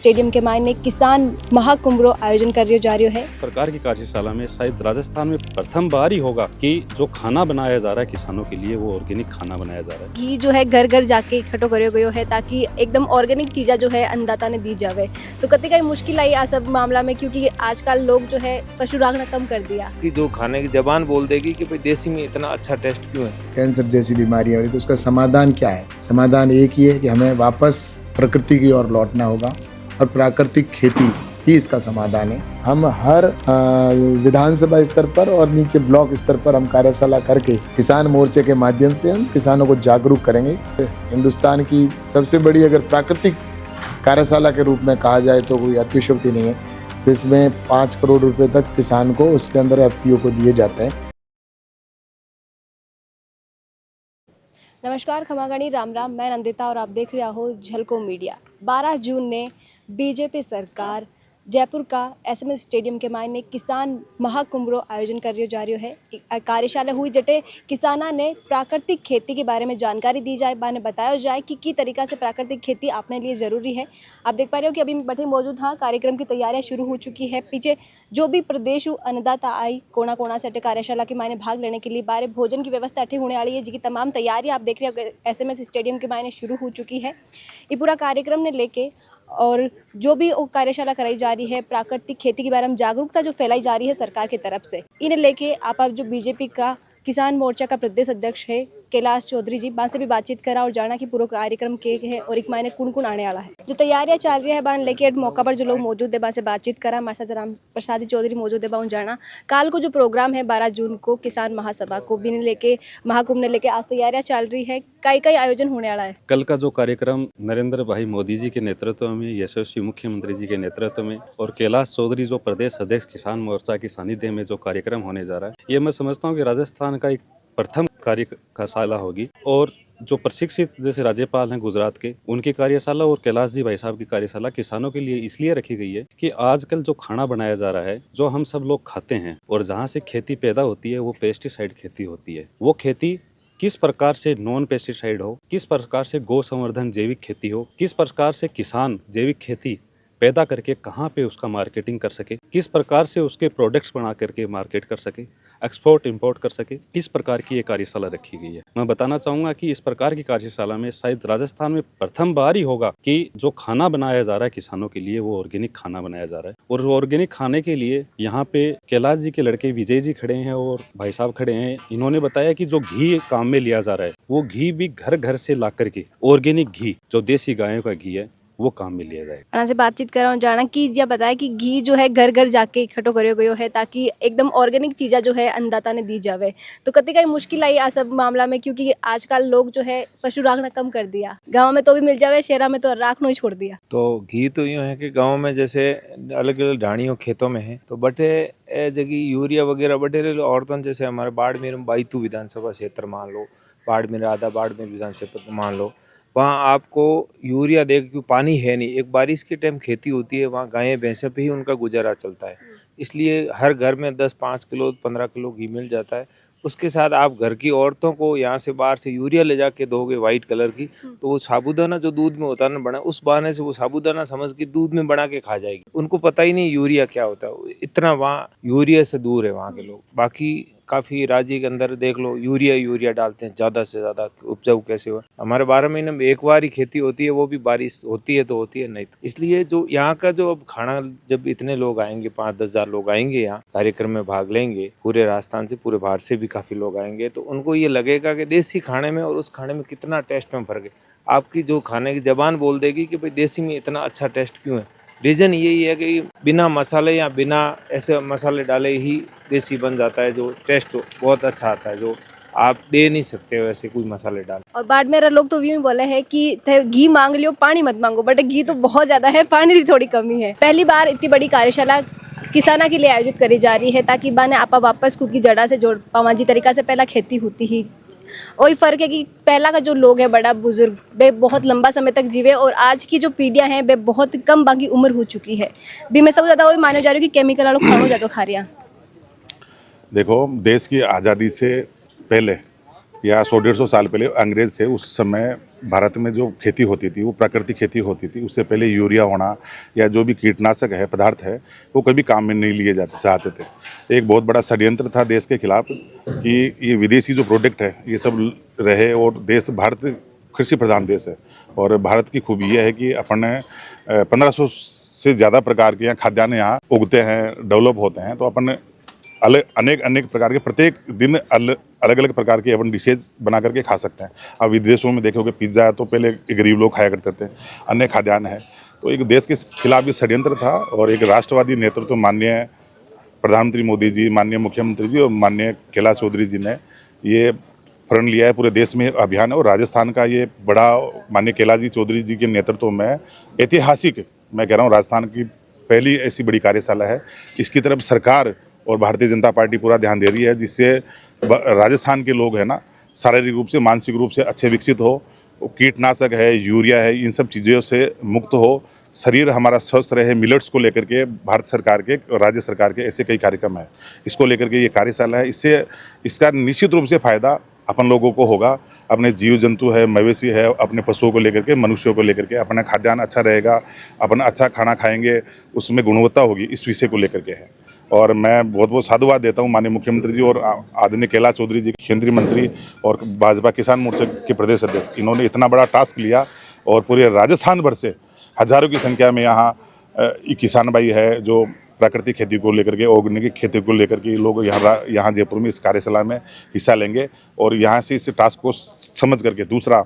Stadium के मायने किसान महाकुंभ रो आयोजन कर जा रही है। सरकार की कार्यशाला में शायद राजस्थान में प्रथम बार ही होगा कि जो खाना बनाया जा रहा है किसानों के लिए वो ऑर्गेनिक खाना बनाया जा रहा है। घी जो है घर घर जाके इकट्ठो करो गयो है ताकि एकदम ऑर्गेनिक चीज़ा जो है अन्नदाता ने दी जावे। तो कति कई मुश्किल आई आ सब मामला में, क्योंकि आजकल लोग जो है पशु रखना कम कर दिया कि जो खाने की जबान बोल देगी कि भाई देसी में इतना अच्छा टेस्ट क्यों है। कैंसर जैसी बीमारी हो रही तो उसका समाधान क्या है? समाधान एक ही है कि हमें वापस प्रकृति की ओर लौटना होगा और प्राकृतिक खेती ही इसका समाधान है। हम हर विधानसभा स्तर पर और नीचे ब्लॉक स्तर पर हम कार्यशाला करके किसान मोर्चे के माध्यम से हम किसानों को जागरूक करेंगे। हिंदुस्तान की सबसे बड़ी अगर प्राकृतिक कार्यशाला के रूप में कहा जाए तो कोई अतिशयोक्ति नहीं है, जिसमें 5 करोड़ रुपए तक किसान को उसके अंदर एफपीओ को दिए जाते हैं। नमस्कार, खमागणी राम राम। मैं नंदिता और आप देख रहे हो झलको मीडिया। 12 जून ने बीजेपी सरकार जयपुर का एसएमएस स्टेडियम के मायने किसान महाकुंभ रो आयोजन कर जा रही है। कार्यशाला हुई जटे किसाना ने प्राकृतिक खेती के बारे में जानकारी दी जाए, बाने बताया जाए कि की तरीका से प्राकृतिक खेती अपने लिए ज़रूरी है। आप देख पा रहे हो कि अभी बैठे मौजूद हाँ कार्यक्रम की तैयारियां शुरू हो चुकी है। पीछे जो भी प्रदेश अन्नदाता आई कोना कोना से कार्यशाला के मायने भाग लेने के लिए बाहर भोजन की व्यवस्था अठी होने वाली है, जिसकी तमाम तैयारियां आप देख रहे हो एसएमएस स्टेडियम के मायने शुरू हो चुकी है। ये पूरा कार्यक्रम ने लेके और जो भी कार्यशाला कराई जा रही है प्राकृतिक खेती के बारे में जागरूकता जो फैलाई जा रही है सरकार की तरफ से, इन्हें लेके आप जो बीजेपी का किसान मोर्चा का प्रदेश अध्यक्ष है कैलाश चौधरी जी, वहाँ से भी बातचीत करा और जाना कि पूरा कार्यक्रम के है और एक मायने कौन कौन आने वाला है। जो तैयारियां चल रही है बान लेके मौका पर जो लोग मौजूद है वहाँ से बातचीत करा। हमारे साथ राम प्रसाद चौधरी मौजूद है, वहाँ जाना काल को जो प्रोग्राम है 12 जून को किसान महासभा को भी लेके महाकुंभ ने लेके आज तैयारियां चल रही है। कई कई आयोजन होने वाला है। कल का जो कार्यक्रम नरेंद्र भाई मोदी जी के नेतृत्व में, यशस्वी मुख्यमंत्री जी के नेतृत्व में और कैलाश चौधरी जो प्रदेश अध्यक्ष किसान मोर्चा की सानिध्य में जो कार्यक्रम होने जा रहा है, ये मैं समझता हूँ कि राजस्थान का एक प्रथम कार्यशाला होगी। और जो प्रशिक्षित जैसे राज्यपाल हैं गुजरात के, उनकी कार्यशाला और कैलाश जी भाई साहब की कार्यशाला किसानों के लिए इसलिए रखी गई है कि आजकल जो खाना बनाया जा रहा है, जो हम सब लोग खाते हैं और जहाँ से खेती पैदा होती है वो पेस्टिसाइड खेती होती है। वो खेती किस प्रकार से नॉन पेस्टिसाइड हो, किस प्रकार से गौ संवर्धन जैविक खेती हो, किस प्रकार से किसान जैविक खेती पैदा करके कहाँ पे उसका मार्केटिंग कर सके, किस प्रकार से उसके प्रोडक्ट्स बना करके मार्केट कर सके, एक्सपोर्ट इंपोर्ट कर सके, इस प्रकार की ये कार्यशाला रखी गई है। मैं बताना चाहूँगा कि इस प्रकार की कार्यशाला में शायद राजस्थान में प्रथम बार ही होगा कि जो खाना बनाया जा रहा है किसानों के लिए वो ऑर्गेनिक खाना बनाया जा रहा है। और ऑर्गेनिक खाने के लिए यहाँ पे कैलाश जी के लड़के विजय जी खड़े हैं और भाई साहब खड़े हैं। इन्होंने बताया कि जो घी काम में लिया जा रहा है वो घी भी घर घर से ला करके ऑर्गेनिक घी जो देसी गायों का घी है वो काम में लिया जाएगा। यहाँ से बातचीत कर रहा हूँ जाना कि जब बताया कि घी जो है घर घर जाके इकट्ठो करो गयो है ताकि एकदम ऑर्गेनिक चीज़ा जो है अन्नदाता ने दी जावे। तो कति कई मुश्किल आई आ सब मामला में, क्योंकि आजकल लोग जो है पशु रखना कम कर दिया। गाँव में तो भी मिल जावे, शहर में तो रखना ही छोड़ दिया। तो घी तो यूँ है कि गाँव में जैसे अलग अलग ढाणियों खेतों में है तो बटे जगह यूरिया वगैरह बटे औरतों जैसे हमारे बाड़मेर में 22 विधानसभा क्षेत्र मान लो, बाड़मेर आधा बाड़मेर विधानसभा मान लो, वहाँ आपको यूरिया देगा क्योंकि पानी है नहीं। एक बारिश के टाइम खेती होती है, वहाँ गायें भैंसे पे ही उनका गुजारा चलता है, इसलिए हर घर में 5 किलो 15 किलो घी मिल जाता है। उसके साथ आप घर की औरतों को यहाँ से बाहर से यूरिया ले जाके दोगे वाइट कलर की, तो वो साबूदाना जो दूध में होता है ना बना, उस बहाने से वो साबूदाना समझ के दूध में बना के खा जाएगी। उनको पता ही नहीं यूरिया क्या होता है, इतना वहाँ यूरिया से दूर है वहाँ के लोग। बाकी काफ़ी राज्य के अंदर देख लो यूरिया डालते हैं ज़्यादा से ज़्यादा, उपजाऊ कैसे हो। हमारे 12 महीने में एक बार ही खेती होती है, वो भी बारिश होती है तो होती है, नहीं तो इसलिए जो यहाँ का जो अब खाना, जब इतने लोग आएंगे 5-10 हज़ार लोग आएंगे यहाँ कार्यक्रम में भाग लेंगे, पूरे राजस्थान से पूरे भारत से भी काफ़ी लोग आएंगे, तो उनको ये लगेगा कि देसी खाने में और उस खाने में कितना टेस्ट में फ़र्क है। आपकी जो खाने की जबान बोल देगी कि भाई देसी में इतना अच्छा टेस्ट क्यों है। रीज़न यही है कि बिना मसाले या बिना ऐसे मसाले डाले ही देसी बन जाता है, जो टेस्ट बहुत अच्छा आता है, जो आप दे नहीं सकते वैसे कोई मसाले डाल। और बाड़मेर लोग तो यूँ बोले हैं कि घी मांग लियो पानी मत मांगो, बट घी तो बहुत ज्यादा है, पानी की थोड़ी कमी है। पहली बार इतनी बड़ी कार्यशाला किसाना के लिए आयोजित करी जा रही है ताकि बाने आपा वापस खुद की जड़ा से जोड़ पावा। जी तरीका से पहला खेती होती ही वही फर्क है कि पहला का जो लोग है बड़ा बुजुर्ग वे बहुत लंबा समय तक जीवे और आज की जो पीढ़ियां हैं वे बहुत कम बाकी उम्र हो चुकी है। भी मैं सबसे ज्यादा वही माने जा रही हूँ कि केमिकल वालों खानो ज्यादा खा रही हैं। देखो, देश की आज़ादी से पहले या 100-150 साल पहले अंग्रेज थे, उस समय भारत में जो खेती होती थी वो प्राकृतिक खेती होती थी। उससे पहले यूरिया होना या जो भी कीटनाशक है पदार्थ है वो कभी काम में नहीं लिए जाते चाहते थे। एक बहुत बड़ा षड्यंत्र था देश के खिलाफ कि ये विदेशी जो प्रोडक्ट है ये सब रहे, और देश भारत कृषि प्रधान देश है। और भारत की खूबी यह है कि अपन 1500 से ज़्यादा प्रकार के यहाँ खाद्यान्न यहाँ उगते हैं, डेवलप होते हैं। तो अपन अनेक प्रकार के प्रत्येक दिन अलग अलग प्रकार के अपन डिशेज बना करके खा सकते हैं। अब विदेशों में देखोगे पिज्ज़ा तो पहले गरीब लोग खाया करते थे, अन्य खाद्यान्न है। तो एक देश के खिलाफ भी षड्यंत्र था, और एक राष्ट्रवादी नेतृत्व माननीय प्रधानमंत्री मोदी जी, माननीय मुख्यमंत्री जी और माननीय कैलाश चौधरी जी ने ये प्रण लिया है। पूरे देश में अभियान है, और राजस्थान का ये बड़ा माननीय कैलाश जी चौधरी जी के नेतृत्व में ऐतिहासिक, मैं कह रहा हूँ, राजस्थान की पहली ऐसी बड़ी कार्यशाला है। इसकी तरफ सरकार और भारतीय जनता पार्टी पूरा ध्यान दे रही है, जिससे राजस्थान के लोग हैं ना शारीरिक रूप से, मानसिक रूप से अच्छे विकसित हो, कीटनाशक है, यूरिया है, इन सब चीज़ों से मुक्त हो, शरीर हमारा स्वस्थ रहे। मिलेट्स को लेकर के भारत सरकार के और राज्य सरकार के ऐसे कई कार्यक्रम हैं, इसको लेकर के ये कार्यशाला है। इससे इसका निश्चित रूप से फ़ायदा अपन लोगों को होगा। अपने जीव जंतु है, मवेशी है, अपने पशुओं को लेकर के, मनुष्यों को लेकर के अपना खाद्यान्न अच्छा रहेगा, अपन अच्छा खाना खाएंगे, उसमें गुणवत्ता होगी, इस विषय को लेकर के है। और मैं बहुत बहुत साधुवाद देता हूँ माननीय मुख्यमंत्री जी और आदरणीय कैलाश चौधरी जी, केंद्रीय मंत्री और भाजपा किसान मोर्चा के प्रदेश अध्यक्ष। इन्होंने इतना बड़ा टास्क लिया, और पूरे राजस्थान भर से हजारों की संख्या में यहाँ किसान भाई है जो प्राकृतिक खेती को लेकर के, ऑर्गेनिक खेती को लेकर के लोग यहाँ जयपुर में इस कार्यशाला में हिस्सा लेंगे। और यहाँ से इस टास्क को समझ करके दूसरा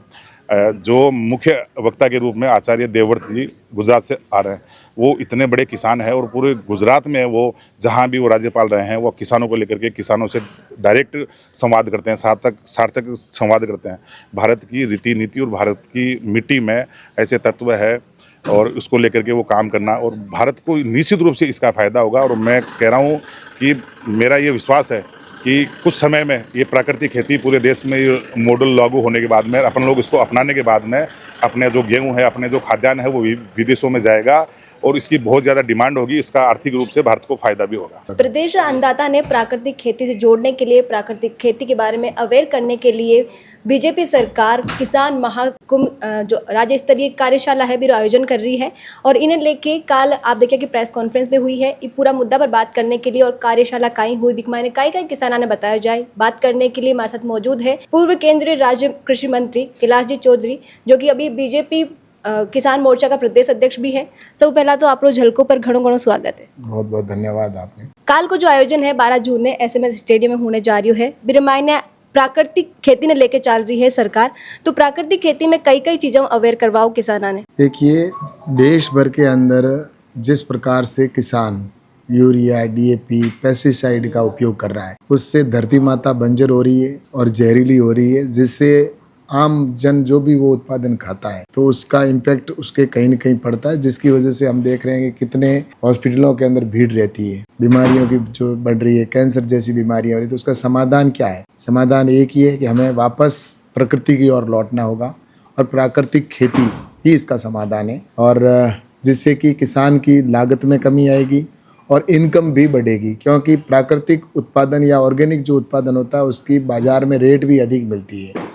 जो मुख्य वक्ता के रूप में आचार्य देवव्रत जी गुजरात से आ रहे हैं, वो इतने बड़े किसान हैं, और पूरे गुजरात में वो जहाँ भी वो राज्यपाल रहे हैं, वो किसानों को लेकर के किसानों से डायरेक्ट संवाद करते हैं, सार्थक संवाद करते हैं। भारत की रीति नीति और भारत की मिट्टी में ऐसे तत्व है, और उसको लेकर के वो काम करना, और भारत को निश्चित रूप से इसका फ़ायदा होगा। और मैं कह रहा हूँ कि मेरा ये विश्वास है कि कुछ समय में ये प्राकृतिक खेती पूरे देश में मॉडल लागू होने के बाद में, अपन लोग इसको अपनाने के बाद में, अपने जो गेहूं है, अपने जो खाद्यान्न है, वो विदेशों में जाएगा, और इसकी बहुत ज़्यादा डिमांड होगी। इसका आर्थिक रूप से भारत को फायदा भी होगा। प्रदेश अन्नदाता ने प्राकृतिक खेती से जोड़ने के लिए, प्राकृतिक खेती के बारे में अवेयर करने के लिए बीजेपी सरकार किसान महाकुंभ जो राज्य स्तरीय कार्यशाला है भी आयोजन कर रही है। और इन्हें लेके कल आप देखिए कि प्रेस कॉन्फ्रेंस में हुई है, ये पूरा मुद्दा पर बात करने के लिए, और कार्यशाला कहीं हुई बिकमाने कई किसाना ने बताया जाए। बात करने के लिए हमारे साथ मौजूद है पूर्व केंद्रीय राज्य कृषि मंत्री कैलाश जी चौधरी, जो कि अभी बीजेपी किसान मोर्चा का प्रदेश अध्यक्ष भी है। सब पहला तो आप लोग झलकों पर घणो स्वागत है। बहुत बहुत धन्यवाद आपने। काल को जो आयोजन है 12 जून ने SMS स्टेडियम में होने जा रही है, बिरमायने प्राकृतिक खेती ने लेके चल रही है सरकार। तो प्राकृतिक खेती में कई चीज़ों अवेयर करवाओ किसाना ने। देखिए, देश भर के अंदर जिस प्रकार से किसान यूरिया, DAP, पेस्टिसाइड का उपयोग कर रहा है, उससे धरती माता बंजर हो रही है और जहरीली हो रही है, जिससे आम जन जो भी वो उत्पादन खाता है तो उसका इम्पैक्ट उसके कहीं न कहीं पड़ता है, जिसकी वजह से हम देख रहे हैं कि कितने हॉस्पिटलों के अंदर भीड़ रहती है, बीमारियों की जो बढ़ रही है, कैंसर जैसी बीमारियां हो रही है। तो उसका समाधान क्या है? समाधान एक ही है कि हमें वापस प्रकृति की ओर लौटना होगा, और प्राकृतिक खेती ही इसका समाधान है, और जिससे कि किसान की लागत में कमी आएगी और इनकम भी बढ़ेगी, क्योंकि प्राकृतिक उत्पादन या ऑर्गेनिक जो उत्पादन होता है उसकी बाजार में रेट भी अधिक मिलती है।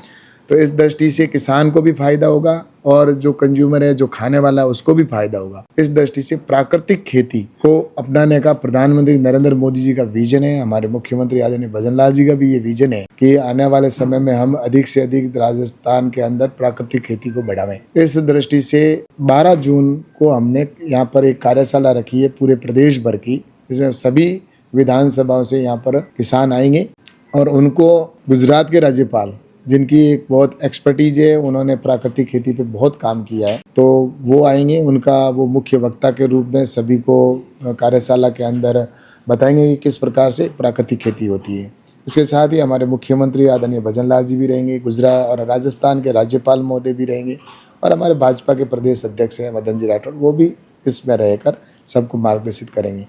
तो इस दृष्टि से किसान को भी फायदा होगा, और जो कंज्यूमर है, जो खाने वाला है, उसको भी फायदा होगा। इस दृष्टि से प्राकृतिक खेती को अपनाने का प्रधानमंत्री नरेंद्र मोदी जी का विजन है, हमारे मुख्यमंत्री आदरणीय भजन लाल जी का भी ये विजन है कि आने वाले समय में हम अधिक से अधिक राजस्थान के अंदर प्राकृतिक खेती को बढ़ावें। इस दृष्टि से 12 जून को हमने यहाँ पर एक कार्यशाला रखी है पूरे प्रदेश भर की, जिसमें सभी विधानसभाओं से यहाँ पर किसान आएंगे, और उनको गुजरात के राज्यपाल, जिनकी एक बहुत एक्सपर्टीज है, उन्होंने प्राकृतिक खेती पे बहुत काम किया है, तो वो आएंगे। उनका वो मुख्य वक्ता के रूप में सभी को कार्यशाला के अंदर बताएंगे कि किस प्रकार से प्राकृतिक खेती होती है। इसके साथ ही हमारे मुख्यमंत्री आदरणीय भजन लाल जी भी रहेंगे, गुजरात और राजस्थान के राज्यपाल महोदय भी रहेंगे, और हमारे भाजपा के प्रदेश अध्यक्ष हैं मदन जी राठौड़, वो भी इसमें रहकर सबको मार्गदर्शित करेंगे।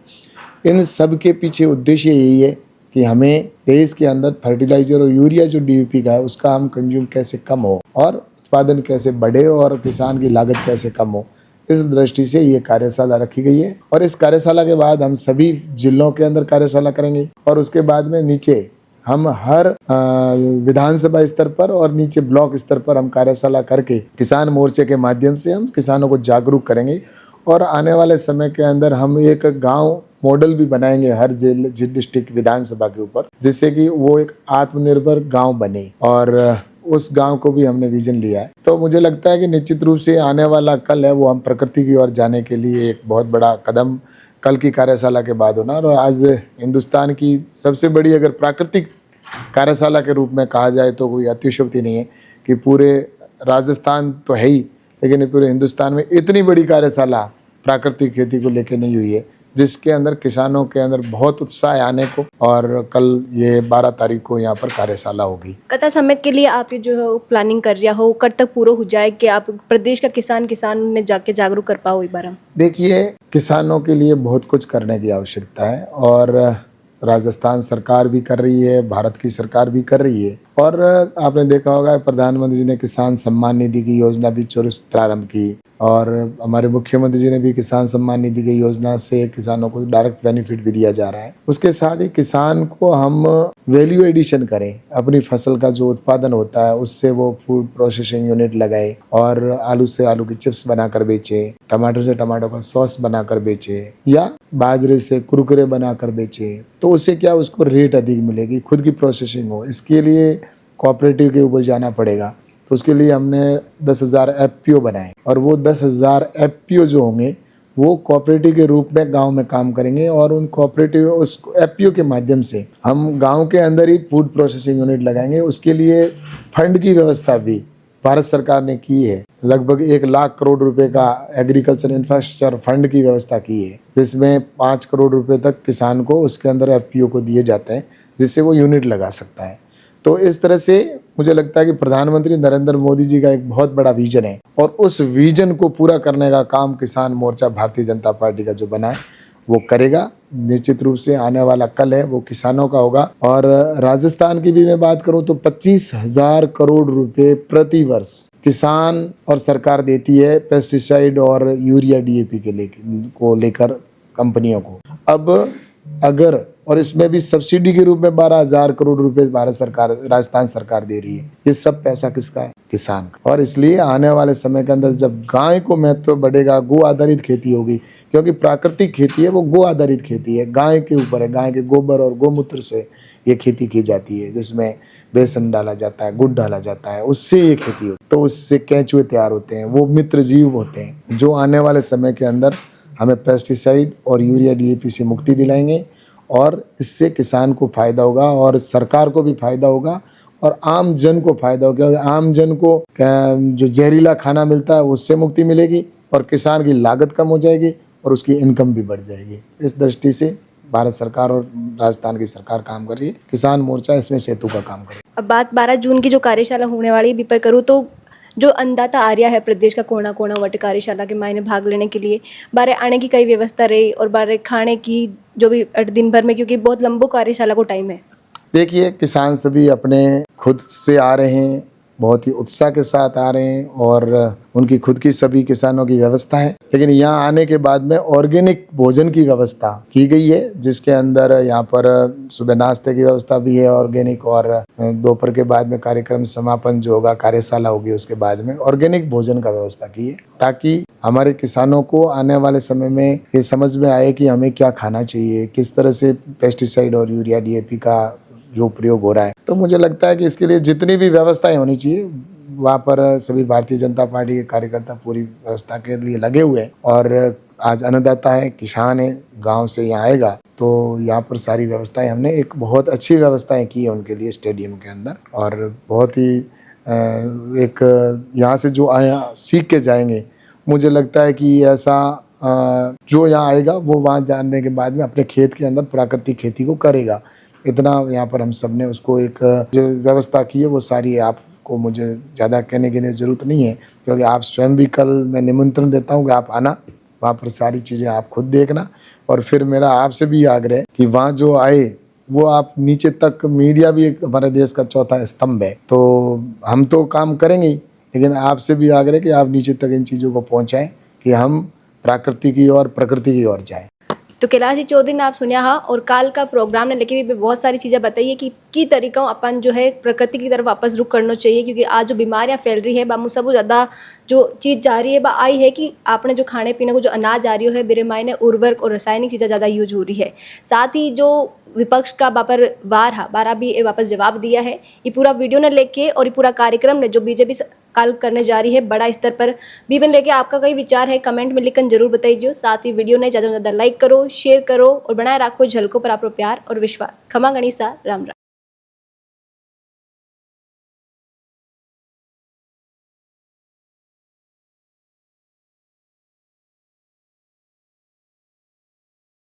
इन सब के पीछे उद्देश्य यही है कि हमें देश के अंदर फर्टिलाइजर और यूरिया जो DAP का है उसका हम कंज्यूम कैसे कम हो, और उत्पादन कैसे बढ़े, और किसान की लागत कैसे कम हो। इस दृष्टि से ये कार्यशाला रखी गई है, और इस कार्यशाला के बाद हम सभी जिलों के अंदर कार्यशाला करेंगे, और उसके बाद में नीचे हम हर विधानसभा स्तर पर और नीचे ब्लॉक स्तर पर हम कार्यशाला करके किसान मोर्चे के माध्यम से हम किसानों को जागरूक करेंगे और आने वाले समय के अंदर हम एक गांव मॉडल भी बनाएंगे हर डिस्ट्रिक्ट विधानसभा के ऊपर, जिससे कि वो एक आत्मनिर्भर गांव बने और उस गांव को भी हमने विजन लिया है। तो मुझे लगता है कि निश्चित रूप से आने वाला कल है वो हम प्रकृति की ओर जाने के लिए एक बहुत बड़ा कदम कल की कार्यशाला के बाद होना। और आज हिंदुस्तान की सबसे बड़ी अगर प्राकृतिक कार्यशाला के रूप में कहा जाए तो कोई अतिशयोक्ति नहीं है कि पूरे राजस्थान तो है ही, लेकिन पूरे हिंदुस्तान में इतनी बड़ी कार्यशाला प्राकृतिक खेती को लेकर नहीं हुई है, जिसके अंदर किसानों के अंदर बहुत उत्साह है आने को। और कल ये 12 तारीख को यहाँ पर कार्यशाला होगी। कथा समेत के लिए आप ये जो है वो प्लानिंग कर रहा हो कब तक पूरा हो जाए कि आप प्रदेश का किसान ने जाके जागरूक कर पाओ एक बार हम? देखिए, किसानों के लिए बहुत कुछ करने की आवश्यकता है और राजस्थान सरकार भी कर रही है, भारत की सरकार भी कर रही है। और आपने देखा होगा प्रधानमंत्री जी ने किसान सम्मान निधि की योजना भी प्रारंभ की और हमारे मुख्यमंत्री जी ने भी किसान सम्मान निधि की योजना से किसानों को डायरेक्ट बेनिफिट भी दिया जा रहा है। उसके साथ ही किसान को हम वैल्यू एडिशन करें, अपनी फसल का जो उत्पादन होता है उससे वो फूड प्रोसेसिंग यूनिट लगाए और आलू से आलू की चिप्स बनाकर बेचे, टमाटर से टमाटर का सॉस बनाकर बेचे या बाजरे से कुरकुरे बनाकर बेचे, तो उससे क्या उसको रेट अधिक मिलेगी, खुद की प्रोसेसिंग हो। इसके लिए कोऑपरेटिव के ऊपर जाना पड़ेगा। तो उसके लिए हमने 10,000 FPO बनाए और वो 10,000 FPO जो होंगे वो कोऑपरेटिव के रूप में गांव में काम करेंगे और उन कोऑपरेटिव उस FPO के माध्यम से हम गांव के अंदर ही फूड प्रोसेसिंग यूनिट लगाएंगे। उसके लिए फंड की व्यवस्था भी भारत सरकार ने की है। लगभग 1 लाख करोड़ रुपए का एग्रीकल्चर इंफ्रास्ट्रक्चर फंड की व्यवस्था की है, जिसमें 5 करोड़ रुपए तक किसान को उसके अंदर FPO को दिए जाते हैं, जिससे वो यूनिट लगा सकता है। तो इस तरह से मुझे लगता है कि प्रधानमंत्री नरेंद्र मोदी जी का एक बहुत बड़ा विजन है और उस विजन को पूरा करने का काम किसान मोर्चा भारतीय जनता पार्टी का जो बना है वो करेगा। निश्चित रूप से आने वाला कल है वो किसानों का होगा। और राजस्थान की भी मैं बात करूं तो 25,000 करोड़ रुपए प्रति वर्ष किसान और सरकार देती है पेस्टिसाइड और यूरिया DAP को लेकर कंपनियों को। अब अगर और इसमें भी सब्सिडी के रूप में 12,000 करोड़ रुपए भारत सरकार राजस्थान सरकार दे रही है। ये सब पैसा किसका है? किसान का। और इसलिए आने वाले समय के अंदर जब गाय को महत्व बढ़ेगा, गो आधारित खेती होगी, क्योंकि प्राकृतिक खेती है वो गो आधारित खेती है, गाय के ऊपर है, गाय के गोबर और गोमूत्र से ये खेती की जाती है, जिसमें बेसन डाला जाता है, गुड़ डाला जाता है, उससे ये खेती होती है। तो उससे केंचुए तैयार होते हैं, वो मित्र जीव होते हैं जो आने वाले समय के अंदर हमें पेस्टिसाइड और यूरिया DAP से मुक्ति दिलाएंगे और इससे किसान को फायदा होगा और सरकार को भी फायदा होगा और आम जन को फायदा होगा। आम जन को जो जहरीला खाना मिलता है उससे मुक्ति मिलेगी और किसान की लागत कम हो जाएगी और उसकी इनकम भी बढ़ जाएगी। इस दृष्टि से भारत सरकार और राजस्थान की सरकार काम कर रही है। किसान मोर्चा इसमें सेतु का काम करे। अब बात 12 जून की जो कार्यशाला होने वाली है पर करूँ तो जो अन्नदाता आ रहा है प्रदेश का कोना कोना वट कार्यशाला के मायने भाग लेने के लिए, बारे आने की कई व्यवस्था रही और बारे खाने की जो भी दिन भर में, क्योंकि बहुत लंबो कार्यशाला को टाइम है। देखिए, किसान सभी अपने खुद से आ रहे हैं, बहुत ही उत्साह के साथ आ रहे हैं और उनकी खुद की सभी किसानों की व्यवस्था है। लेकिन यहाँ आने के बाद में ऑर्गेनिक भोजन की व्यवस्था की गई है, जिसके अंदर यहाँ पर सुबह नाश्ते की व्यवस्था भी है ऑर्गेनिक और दोपहर के बाद में कार्यक्रम समापन जो होगा, कार्यशाला होगी, उसके बाद में ऑर्गेनिक भोजन का व्यवस्था की है, ताकि हमारे किसानों को आने वाले समय में ये समझ में आए कि हमें क्या खाना चाहिए, किस तरह से पेस्टिसाइड और यूरिया DAP का जो प्रयोग हो रहा है। तो मुझे लगता है कि इसके लिए जितनी भी व्यवस्थाएं होनी चाहिए वहाँ पर सभी भारतीय जनता पार्टी के कार्यकर्ता पूरी व्यवस्था के लिए लगे हुए हैं। और आज अन्नदाता है, किसान है, गांव से यहाँ आएगा तो यहाँ पर सारी व्यवस्थाएं हमने एक बहुत अच्छी व्यवस्थाएं की है उनके लिए स्टेडियम के अंदर। और बहुत ही एक यहाँ से जो आया सीख के जाएंगे, मुझे लगता है कि ऐसा जो यहाँ आएगा वो वहाँ जाने के बाद में अपने खेत के अंदर प्राकृतिक खेती को करेगा। इतना यहाँ पर हम सब ने उसको एक जो व्यवस्था की है वो सारी है। आपको मुझे ज़्यादा कहने की ज़रूरत नहीं है, क्योंकि आप स्वयं भी कल मैं निमंत्रण देता हूँ कि आप आना, वहाँ पर सारी चीज़ें आप खुद देखना। और फिर मेरा आपसे भी आग्रह है कि वहाँ जो आए वो आप नीचे तक, मीडिया भी एक हमारे देश का चौथा स्तंभ है, तो हम तो काम करेंगे ही, लेकिन आपसे भी आग्रह है कि आप नीचे तक इन चीज़ों को पहुँचाएँ कि हम प्रकृति की ओर जाएँ। तो कैलाश जी चौधरी ने आप सुनिया हाँ, और काल का प्रोग्राम ने लेके भी बहुत सारी चीज़ें बताई है कि की तरीक़ों अपन जो है प्रकृति की तरफ वापस रुख करना चाहिए, क्योंकि आज जो बीमारियां फैल रही है बा मुझसे बहुत ज़्यादा जो चीज़ जा रही है बा आई है कि आपने जो खाने पीने को जो अनाज आ रही है मेरे मायने उर्वरक और रासायनिक चीज़ें ज़्यादा यूज हो रही है। साथ ही जो विपक्ष का बापर वार हा बारा भी ये वापस जवाब दिया है। ये पूरा वीडियो ने लेके और ये पूरा कार्यक्रम ने जो बीजेपी काल करने जा रही है बड़ा स्तर पर बीबन लेके आपका कई विचार है कमेंट में लिखकर जरूर बताइए। साथ ही वीडियो ने ज़्यादा से ज़्यादा लाइक करो, शेयर करो और बनाए रखो झलकों पर आपको प्यार और विश्वास। खमा गणिसा, राम राम।